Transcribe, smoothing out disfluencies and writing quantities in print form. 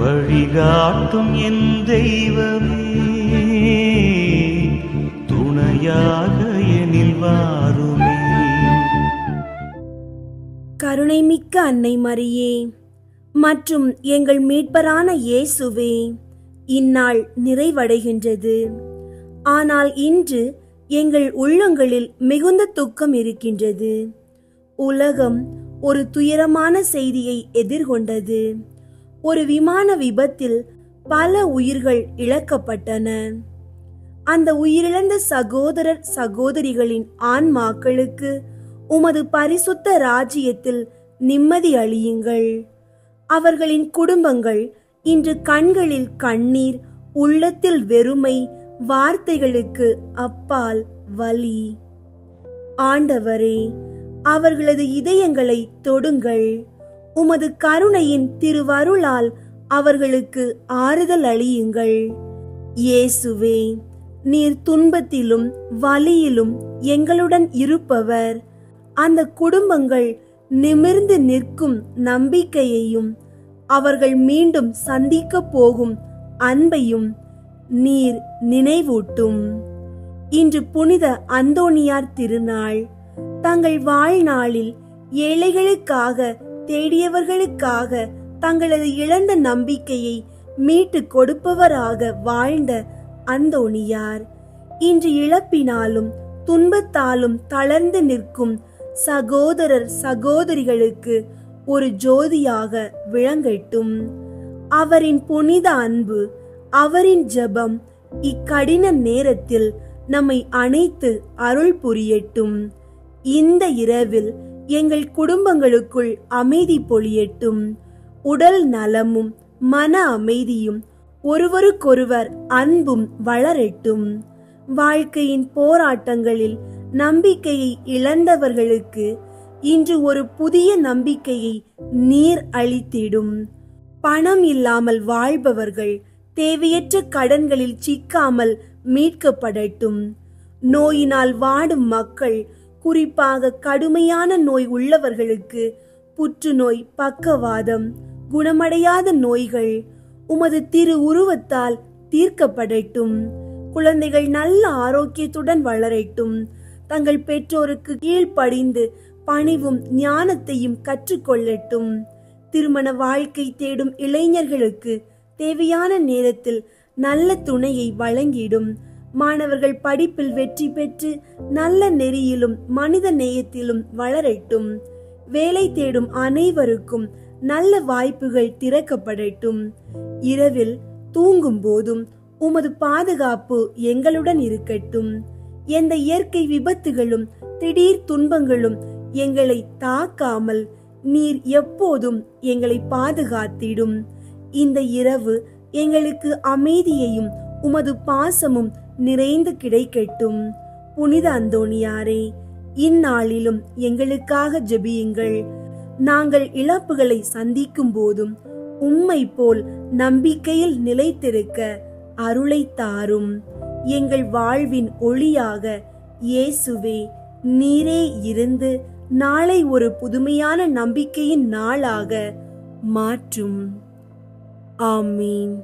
வழிகாட்டும் என் தெய்வமே, துணையாக எனில் வாருமே. கருணைமிக்க அன்னை மரியே மற்றும் எங்கள் மீட்பரான இயேசுவே, இந்நாள் நிறைவடைகின்றது. ஆனால் இன்று எங்கள் உள்ளங்களில் மிகுந்த துக்கம் இருக்கின்றது. உலகம் ஒரு துயரமான செய்தியை எதிர்கொண்டது. ஒரு விமான விபத்தில் பல உயிர்கள் இழக்கப்பட்டன. அந்த உயிரிழந்த சகோதரர் சகோதரிகளின் ஆன்மாக்களுக்கு உமது பரிசுத்த ராஜ்யத்தில் நிம்மதி அளியுங்கள். அவர்களின் குடும்பங்கள் இன்று கண்களில் கண்ணீர், உள்ளத்தில் வெறுமை, வார்த்தைகளுக்கு அப்பால் வலி. ஆண்டவரே, அவர்களது இதயங்களை தொடுங்கள். உமது கருணையின் திருவருளால் அவர்களுக்கு ஆறுதல் அளியுங்கள். இயேசுவே, நீர் துன்பத்திலும் வலியிலும் எங்களுடன் இருப்பவர். அந்த குடும்பங்கள் நிமிர்ந்து நிற்கும் நம்பிக்கையையும் அவர்கள் மீண்டும் சந்திக்க போகும் அன்பையும் நீர் நினைவூட்டும். இன்று புனித அந்தோணியார் திருநாள். தங்கள் வாழ்நாளில் ஏழைகளுக்காக, தேடியவர்களுக்காக தங்களது இழந்த நம்பிக்கையை மீட்டு கொடுப்பவராக வாழ்ந்த அந்தோணியார் இன்று இழப்பினாலும் துன்பத்தாலும் தளர்ந்து நிற்கும் சகோதரர் சகோதரிகளுக்கு ஒரு ஜோதியாக விளங்கட்டும். அவரின் புனித அன்பு, அவரின் ஜெபம் இக்கடின நேரத்தில் நம்மை அணைத்து அருள் புரியட்டும். இந்த இரவில் எங்கள் குடும்பங்களுக்குள் அமைதி பொழியட்டும். உடல் நலமும் மன அமைதியும் ஒருவருக்கொருவர் அன்பும் வளரட்டும். வாழ்க்கையின் போராட்டங்களில் நம்பிக்கையை இழந்தவர்களுக்கு இன்று ஒரு புதிய நம்பிக்கையை நீர் அளித்திடும். பணம் இல்லாமல் வாழ்பவர்கள் தேவையற்ற கடன்களில் சிக்காமல் மீட்கப்படட்டும். நோயினால் வாடும் மக்கள், குறிப்பாக கடுமையான நோய் உள்ளவர்களுக்கு புற்றுநோய், பக்கவாதம், குணமடையாத நோய்கள் உமது திரு உருவத்தால் தீர்க்கப்படட்டும். குழந்தைகள் நல்ல ஆரோக்கியத்துடன் வளரட்டும். தங்கள் பெற்றோருக்கு கீழ்ப்படிந்து பணிவும் ஞானத்தையும் கற்றுக்கொள்ளட்டும். திருமண வாழ்க்கை தேடும் இளைஞர்களுக்கு தேவையான நேரத்தில் நல்ல துணையை வழங்கிடும். மாணவர்கள் படிப்பில் வெற்றி பெற்று நல்ல நெறியிலும் மனித நேயத்திலும் வளரட்டும். வேலை தேடும் அனைவருக்கும் நல்ல வாய்ப்புகள் திறக்கப்படட்டும். இரவில் தூங்கும் போதும் உமது பாதுகாப்பு எங்களுடன் இருக்கட்டும். எந்த இயற்கை விபத்துகளும் திடீர் துன்பங்களும் எங்களை தாக்காமல் நீர் எப்போதும் எங்களை பாதுகாத்திடும். இந்த இரவு எங்களுக்கு அமைதியையும் உமது பாசமும் நிறைந்து கிடைக்கட்டும். புனித அந்தோணியாரே, இந்நாளிலும் எங்களுக்காக ஜெபியுங்கள். நாங்கள் இழப்புகளை சந்திக்கும் போதும் உம்மை போல் நம்பிக்கையில் நிலைத்திருக்க அருளை தாரும். எங்கள் வாழ்வின் ஒளியாக இயேசுவே நீரே இருந்து நாளை ஒரு புதுமையான நம்பிக்கையின் நாளாக மாற்றும். ஆமீன்.